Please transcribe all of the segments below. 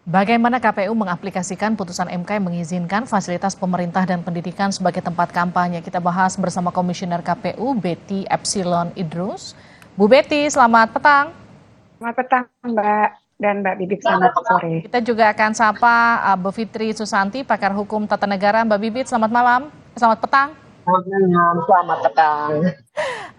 Bagaimana KPU mengaplikasikan putusan MK yang mengizinkan fasilitas pemerintah dan pendidikan sebagai tempat kampanye? Kita bahas bersama Komisioner KPU Betty Epsilon Idrus. Bu Betty, selamat petang. Selamat petang Mbak dan Mbak Bibip, selamat sore. Kita juga akan sapa Bu Fitri Susanti, pakar hukum tata negara. Mbak Bibip, selamat malam, selamat petang. Selamat petang.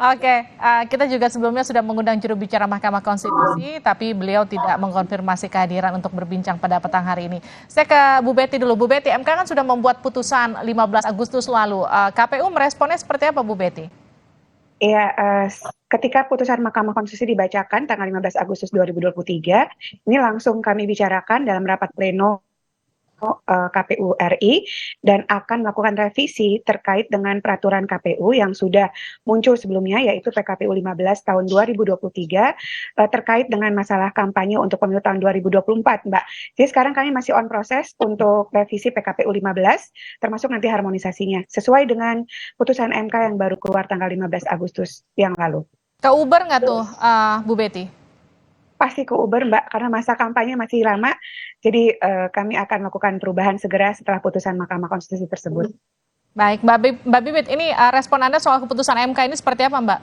Oke, kita juga sebelumnya sudah mengundang juru bicara Mahkamah Konstitusi, tapi beliau tidak mengkonfirmasi kehadiran untuk berbincang pada petang hari ini. Saya ke Bu Betty dulu. Bu Betty, MK kan sudah membuat putusan 15 Agustus lalu. KPU meresponnya seperti apa, Bu Betty? Iya, ketika putusan Mahkamah Konstitusi dibacakan tanggal 15 Agustus 2023, ini langsung kami bicarakan dalam rapat pleno KPU RI dan akan melakukan revisi terkait dengan peraturan KPU yang sudah muncul sebelumnya, yaitu PKPU 15 tahun 2023 terkait dengan masalah kampanye untuk pemilu tahun 2024, Mbak. Jadi sekarang kami masih on proses untuk revisi PKPU 15, termasuk nanti harmonisasinya, sesuai dengan putusan MK yang baru keluar tanggal 15 Agustus yang lalu. Ke Uber nggak tuh, Bu Betty? Pasti ke Uber, Mbak, karena masa kampanye masih lama. Jadi kami akan melakukan perubahan segera setelah putusan Mahkamah Konstitusi tersebut. Baik, Mbak Bibip, ini respon Anda soal keputusan MK ini seperti apa, Mbak?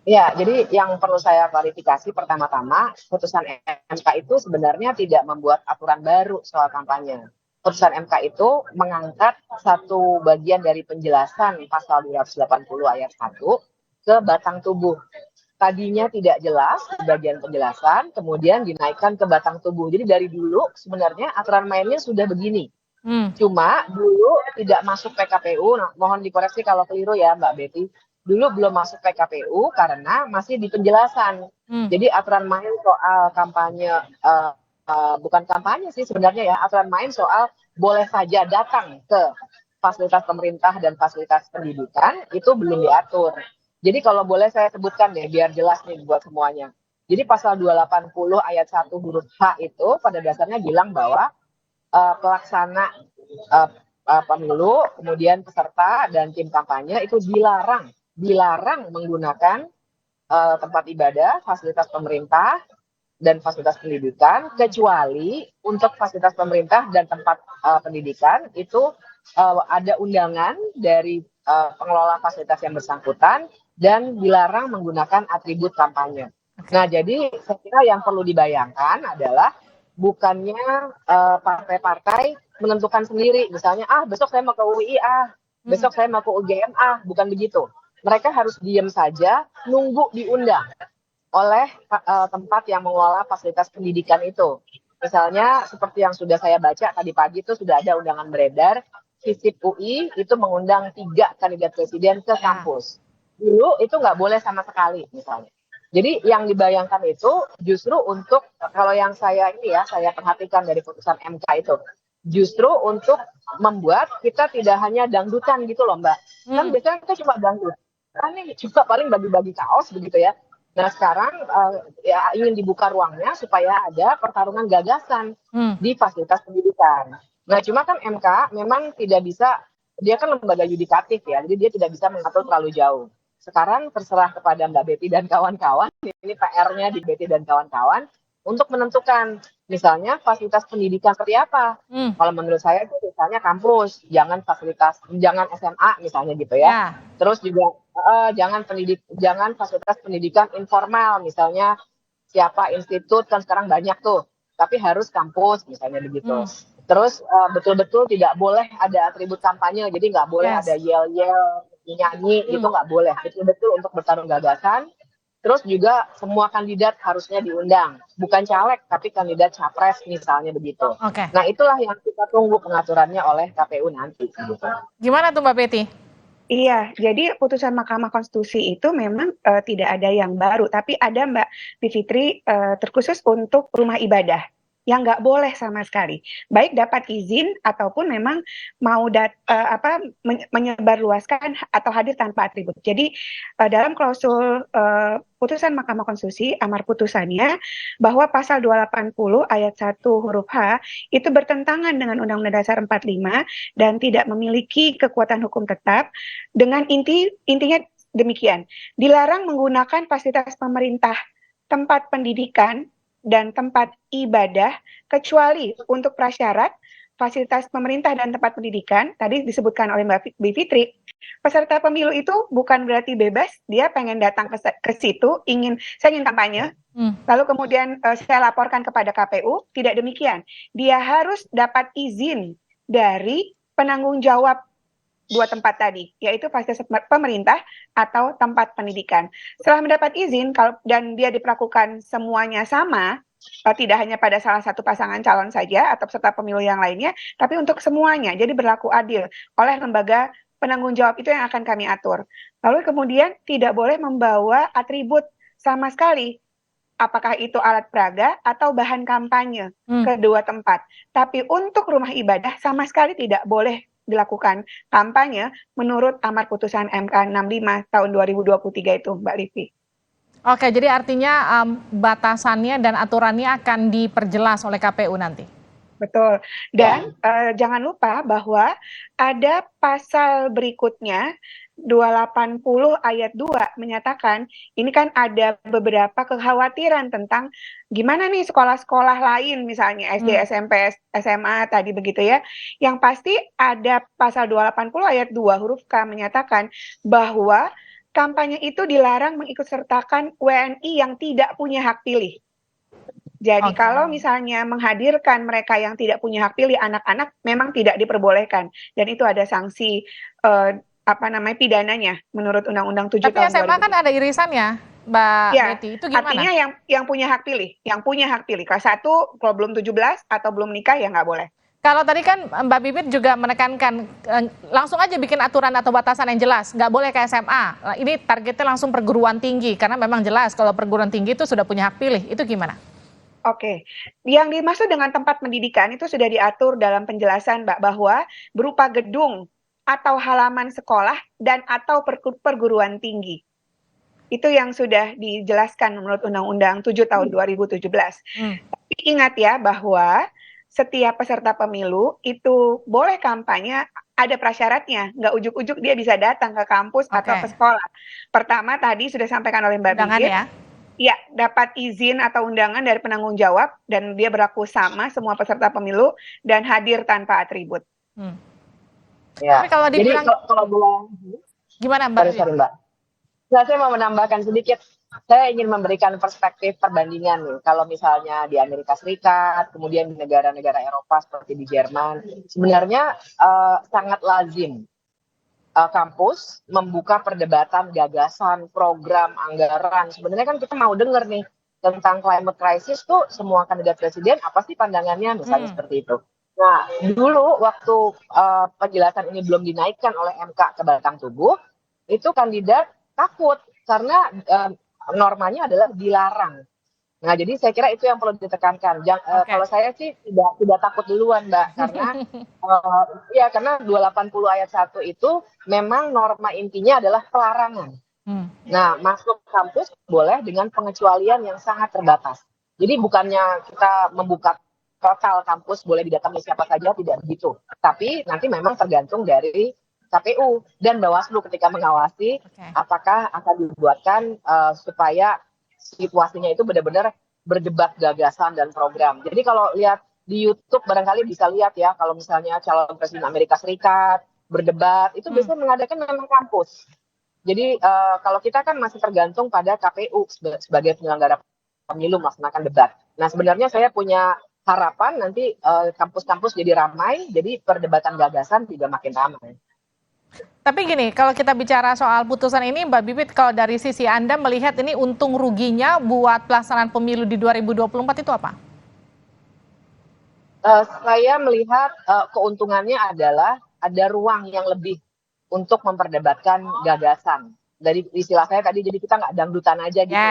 Ya, jadi yang perlu saya klarifikasi pertama-tama, putusan MK itu sebenarnya tidak membuat aturan baru soal kampanye. Putusan MK itu mengangkat satu bagian dari penjelasan pasal 280 ayat 1 ke batang tubuh. Tadinya tidak jelas di bagian penjelasan, kemudian dinaikkan ke batang tubuh. Jadi dari dulu sebenarnya aturan mainnya sudah begini. Cuma dulu tidak masuk PKPU, mohon dikoreksi kalau keliru ya Mbak Betty. Dulu belum masuk PKPU karena masih di penjelasan. Jadi aturan main soal kampanye, bukan kampanye sih sebenarnya ya, aturan main soal boleh saja datang ke fasilitas pemerintah dan fasilitas pendidikan itu belum diatur. Jadi kalau boleh saya sebutkan deh biar jelas nih buat semuanya. Jadi pasal 280 ayat 1 huruf H itu pada dasarnya bilang bahwa pelaksana pemilu, kemudian peserta dan tim kampanye itu dilarang menggunakan tempat ibadah, fasilitas pemerintah dan fasilitas pendidikan, kecuali untuk fasilitas pemerintah dan tempat pendidikan itu ada undangan dari pengelola fasilitas yang bersangkutan dan dilarang menggunakan atribut kampanye. Nah, jadi saya kira yang perlu dibayangkan adalah bukannya partai-partai menentukan sendiri, misalnya besok saya mau ke UII, besok saya mau ke UGM, bukan begitu. Mereka harus diam saja, nunggu diundang oleh tempat yang mengelola fasilitas pendidikan itu. Misalnya seperti yang sudah saya baca tadi pagi itu sudah ada undangan beredar, FISIP UI itu mengundang 3 kandidat presiden ke kampus. Dulu itu nggak boleh sama sekali misalnya. Jadi yang dibayangkan itu justru untuk, kalau yang saya perhatikan dari putusan MK itu, justru untuk membuat kita tidak hanya dangdutan gitu loh Mbak. Kan biasanya kita cuma dangdut, kan ini juga paling bagi-bagi kaos begitu ya. Nah sekarang ya ingin dibuka ruangnya supaya ada pertarungan gagasan di fasilitas pendidikan. Nah cuma kan MK memang tidak bisa, dia kan lembaga yudikatif ya, jadi dia tidak bisa mengatur terlalu jauh. Sekarang terserah kepada Mbak Betty dan kawan-kawan, ini PR-nya di Betty dan kawan-kawan, untuk menentukan misalnya fasilitas pendidikan seperti apa. Kalau menurut saya itu misalnya kampus, jangan SMA misalnya gitu ya. Terus juga jangan fasilitas pendidikan informal, misalnya siapa institut kan sekarang banyak tuh, tapi harus kampus misalnya begitu. Terus betul-betul tidak boleh ada atribut kampanye, jadi nggak boleh ada yel-yel, nyanyi, itu nggak boleh. Betul-betul untuk bertarung gagasan. Terus juga semua kandidat harusnya diundang, bukan caleg tapi kandidat capres misalnya begitu. Nah itulah yang kita tunggu pengaturannya oleh KPU nanti. Gitu. Gimana tuh Mbak Betty? Iya, jadi putusan Mahkamah Konstitusi itu memang tidak ada yang baru, tapi ada Mbak Bivitri terkhusus untuk rumah ibadah yang nggak boleh sama sekali, baik dapat izin ataupun memang mau menyebarluaskan atau hadir tanpa atribut. Jadi dalam klausul putusan Mahkamah Konstitusi, amar putusannya bahwa pasal 280 ayat 1 huruf H itu bertentangan dengan Undang-Undang Dasar 45 dan tidak memiliki kekuatan hukum tetap, dengan intinya demikian, dilarang menggunakan fasilitas pemerintah, tempat pendidikan, dan tempat ibadah, kecuali untuk prasyarat, fasilitas pemerintah dan tempat pendidikan, tadi disebutkan oleh Mbak Bivitri, peserta pemilu itu bukan berarti bebas, dia pengen datang ke situ, saya ingin kampanye, lalu kemudian saya laporkan kepada KPU, tidak demikian. Dia harus dapat izin dari penanggung jawab dua tempat tadi, yaitu fasilitas pemerintah atau tempat pendidikan. Setelah mendapat izin dan dia diperlakukan semuanya sama, tidak hanya pada salah satu pasangan calon saja atau peserta pemilu yang lainnya, tapi untuk semuanya, jadi berlaku adil oleh lembaga penanggung jawab itu yang akan kami atur. Lalu kemudian tidak boleh membawa atribut sama sekali, apakah itu alat peraga atau bahan kampanye kedua tempat. Tapi untuk rumah ibadah sama sekali tidak boleh dilakukan kampanye menurut amar putusan MK 65 tahun 2023 itu, Mbak Livi. Oke, jadi artinya batasannya dan aturannya akan diperjelas oleh KPU nanti. Betul. Dan jangan lupa bahwa ada pasal berikutnya 280 ayat 2 menyatakan ini kan ada beberapa kekhawatiran tentang gimana nih sekolah-sekolah lain misalnya SD, SMP, SMA tadi begitu ya. Yang pasti ada pasal 280 ayat 2 huruf K menyatakan bahwa kampanye itu dilarang mengikutsertakan WNI yang tidak punya hak pilih. Jadi kalau misalnya menghadirkan mereka yang tidak punya hak pilih, anak-anak memang tidak diperbolehkan. Dan itu ada sanksi pidananya menurut Undang-Undang 7 Tapi tahun 2000. SMA kan ada irisannya, Mbak Betty. Itu gimana? Artinya yang punya hak pilih, kelas 1 kalau belum 17 atau belum nikah ya nggak boleh. Kalau tadi kan Mbak Bibit juga menekankan langsung aja bikin aturan atau batasan yang jelas, nggak boleh ke SMA. Ini targetnya langsung perguruan tinggi, karena memang jelas kalau perguruan tinggi itu sudah punya hak pilih. Itu gimana? Oke, yang dimaksud dengan tempat pendidikan itu sudah diatur dalam penjelasan Mbak bahwa berupa gedung atau halaman sekolah dan atau perguruan tinggi. Itu yang sudah dijelaskan menurut Undang-Undang 7 tahun 2017. Tapi ingat ya bahwa setiap peserta pemilu itu boleh kampanye, ada prasyaratnya, nggak ujuk-ujuk dia bisa datang ke kampus atau ke sekolah. Pertama tadi sudah disampaikan oleh Mbak Bibit. Ya, dapat izin atau undangan dari penanggung jawab dan dia berlaku sama semua peserta pemilu dan hadir tanpa atribut. Ya. Tapi kalau dibilang, jadi kalau gimana Mbak? Sorry Mbak. Nah, saya mau menambahkan sedikit. Saya ingin memberikan perspektif perbandingan nih. Kalau misalnya di Amerika Serikat, kemudian di negara-negara Eropa seperti di Jerman, sebenarnya sangat lazim kampus membuka perdebatan, gagasan, program, anggaran. Sebenarnya kan kita mau dengar nih tentang climate crisis tuh semua kandidat presiden apa sih pandangannya misalnya seperti itu. Nah, dulu waktu penjelasan ini belum dinaikkan oleh MK ke batang tubuh, itu kandidat takut karena normanya adalah dilarang. Nah, jadi saya kira itu yang perlu ditekankan. Kalau saya sih tidak takut duluan, Mbak, karena karena 280 ayat 1 itu memang norma intinya adalah pelarangan. Nah, masuk kampus boleh dengan pengecualian yang sangat terbatas. Jadi bukannya kita membuka total kampus boleh didatangi siapa saja, tidak begitu. Tapi nanti memang tergantung dari KPU dan Bawaslu ketika mengawasi apakah akan dibuatkan supaya situasinya itu benar-benar berdebat gagasan dan program. Jadi kalau lihat di YouTube barangkali bisa lihat ya, kalau misalnya calon presiden Amerika Serikat berdebat, itu biasanya mengadakan memang kampus. Jadi kalau kita kan masih tergantung pada KPU sebagai penyelenggara pemilu melaksanakan debat. Nah sebenarnya saya punya harapan nanti kampus-kampus jadi ramai, jadi perdebatan gagasan juga makin ramai. Tapi gini, kalau kita bicara soal putusan ini, Mbak Bibit, kalau dari sisi Anda melihat ini untung ruginya buat pelaksanaan pemilu di 2024 itu apa? Saya melihat keuntungannya adalah ada ruang yang lebih untuk memperdebatkan gagasan. Dari istilah saya tadi, jadi kita nggak dangdutan aja gitu,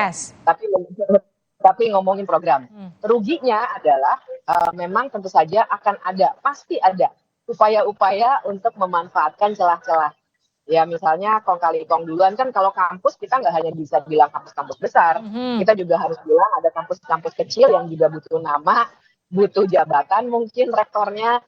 tapi ngomongin program. Ruginya adalah memang tentu saja pasti ada upaya-upaya untuk memanfaatkan celah-celah. Ya misalnya kong kali kong duluan kan kalau kampus kita nggak hanya bisa bilang kampus-kampus besar, kita juga harus bilang ada kampus-kampus kecil yang juga butuh nama, butuh jabatan mungkin rektornya,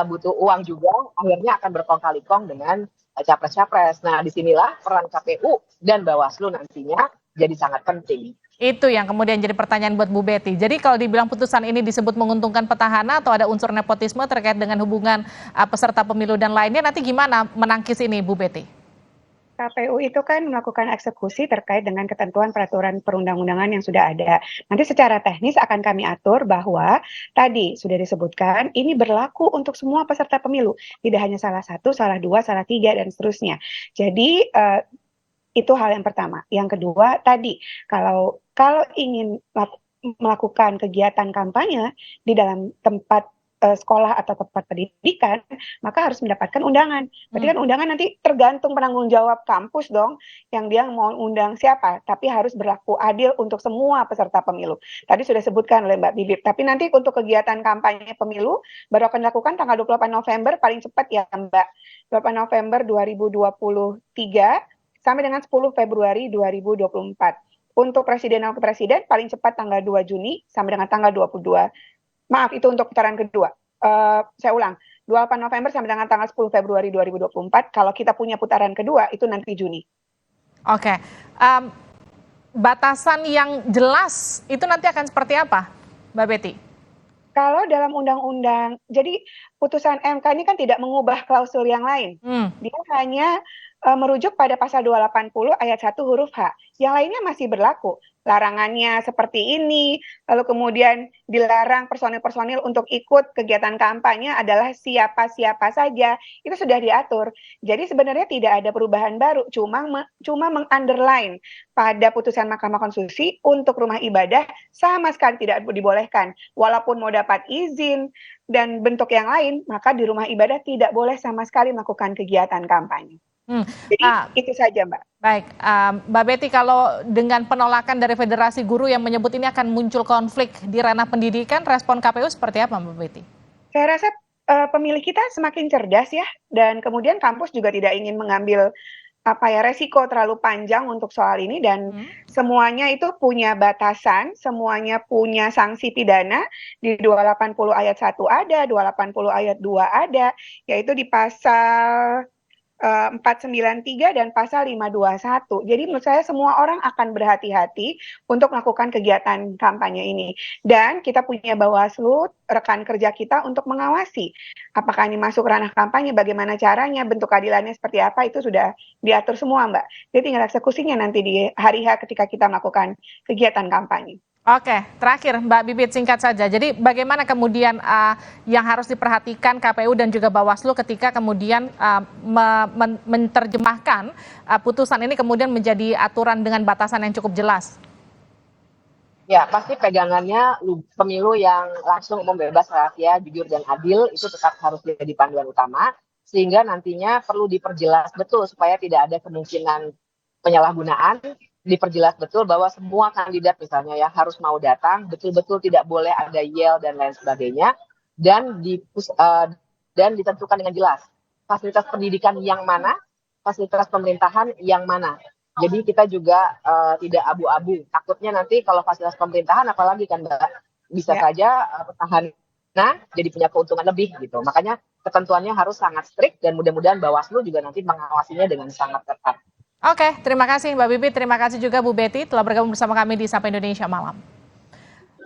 butuh uang juga, akhirnya akan berkong kali kong dengan capres-capres. Nah disinilah peran KPU dan Bawaslu nantinya jadi sangat penting. Itu yang kemudian jadi pertanyaan buat Bu Betty. Jadi kalau dibilang putusan ini disebut menguntungkan petahana atau ada unsur nepotisme terkait dengan hubungan peserta pemilu dan lainnya, nanti gimana menangkis ini Bu Betty? KPU itu kan melakukan eksekusi terkait dengan ketentuan peraturan perundang-undangan yang sudah ada. Nanti secara teknis akan kami atur bahwa tadi sudah disebutkan ini berlaku untuk semua peserta pemilu, tidak hanya salah satu, salah dua, salah tiga, dan seterusnya. Jadi itu hal yang pertama. Yang kedua tadi kalau ingin melakukan kegiatan kampanye di dalam tempat sekolah atau tempat pendidikan, maka harus mendapatkan undangan. Berarti kan undangan nanti tergantung penanggung jawab kampus dong, yang dia mau undang siapa, tapi harus berlaku adil untuk semua peserta pemilu. Tadi sudah sebutkan oleh Mbak Bibip, tapi nanti untuk kegiatan kampanye pemilu baru akan dilakukan tanggal 28 November paling cepat ya Mbak, 28 November 2023 sampai dengan 10 Februari 2024. Untuk presiden dan wakil presiden paling cepat tanggal 2 Juni sampai dengan tanggal 22. Maaf, itu untuk putaran kedua. Saya ulang, 28 November sampai dengan tanggal 10 Februari 2024. Kalau kita punya putaran kedua, itu nanti Juni. Oke. Batasan yang jelas itu nanti akan seperti apa, Mbak Betty? Kalau dalam undang-undang, jadi putusan MK ini kan tidak mengubah klausul yang lain. Dia hanya merujuk pada pasal 280 ayat 1 huruf H. Yang lainnya masih berlaku. Larangannya seperti ini, lalu kemudian dilarang personil-personil untuk ikut kegiatan kampanye adalah siapa-siapa saja. Itu sudah diatur. Jadi sebenarnya tidak ada perubahan baru, cuma meng-underline pada putusan Mahkamah Konstitusi untuk rumah ibadah sama sekali tidak dibolehkan. Walaupun mau dapat izin dan bentuk yang lain, maka di rumah ibadah tidak boleh sama sekali melakukan kegiatan kampanye. Jadi itu saja Mbak. Baik, Mbak Betty, kalau dengan penolakan dari Federasi Guru yang menyebut ini akan muncul konflik di ranah pendidikan, respon KPU seperti apa Mbak Betty? Saya rasa pemilih kita semakin cerdas ya, dan kemudian kampus juga tidak ingin mengambil resiko terlalu panjang untuk soal ini, dan semuanya itu punya batasan, semuanya punya sanksi pidana di 280 ayat 1 ada, 280 ayat 2 ada, yaitu di pasal 493 dan pasal 521. Jadi menurut saya semua orang akan berhati-hati untuk melakukan kegiatan kampanye ini. Dan kita punya Bawaslu, rekan kerja kita untuk mengawasi apakah ini masuk ranah kampanye, bagaimana caranya, bentuk keadilannya seperti apa, itu sudah diatur semua Mbak. Jadi tinggal eksekusinya nanti di hari H ketika kita melakukan kegiatan kampanye. Oke, terakhir Mbak Bibip, singkat saja. Jadi bagaimana kemudian yang harus diperhatikan KPU dan juga Bawaslu ketika kemudian menerjemahkan putusan ini kemudian menjadi aturan dengan batasan yang cukup jelas? Ya, pasti pegangannya pemilu yang langsung umum, bebas, rahasia, jujur, dan adil itu tetap harus jadi panduan utama, sehingga nantinya perlu diperjelas betul supaya tidak ada kemungkinan penyalahgunaan. Diperjelas betul bahwa semua kandidat misalnya ya harus mau datang, betul-betul tidak boleh ada yel dan lain sebagainya, dan ditentukan dengan jelas fasilitas pendidikan yang mana, fasilitas pemerintahan yang mana. Jadi kita juga tidak abu-abu. Takutnya nanti kalau fasilitas pemerintahan apalagi kan Mbak, bisa saja petahana jadi punya keuntungan lebih gitu. Makanya ketentuannya harus sangat strict, dan mudah-mudahan Bawaslu juga nanti mengawasinya dengan sangat ketat. Oke, terima kasih Mbak Bibip, terima kasih juga Bu Betty telah bergabung bersama kami di Sapa Indonesia Malam.